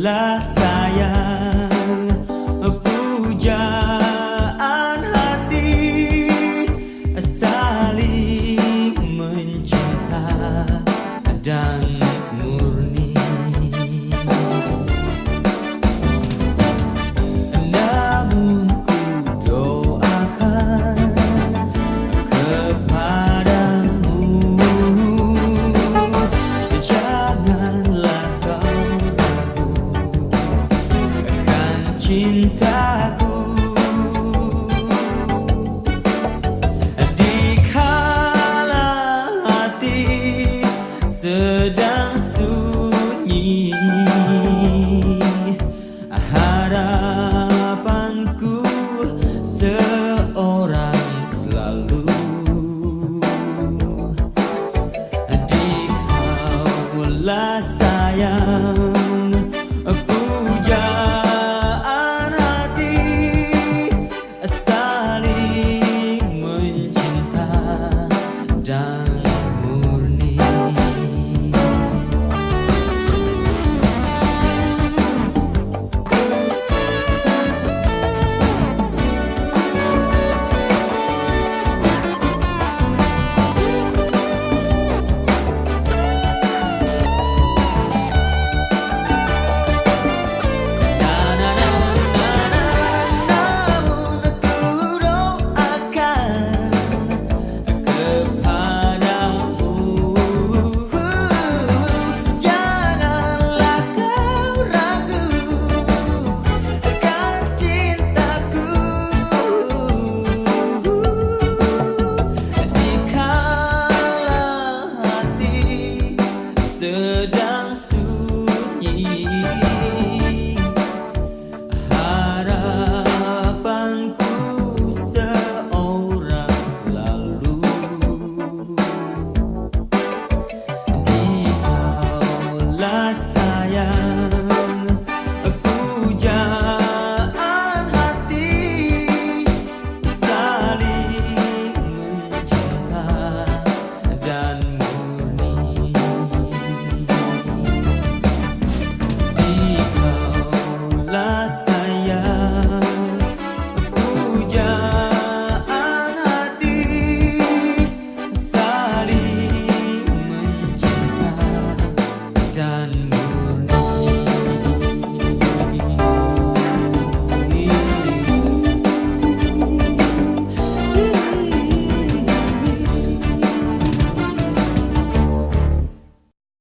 Kaulah sayang, pujaan hati, saling mencinta dan murni. Namun ku doakan kepadamu, janganlah kau ragukan cintaku. Dikala hati sedang sunyi, harapanku seorang selalu. Dikaulah sayang, pujaan hati, saling mencinta dan murni. Sedang sunyi, harapanku seorang selalu. Dikaulah sayang,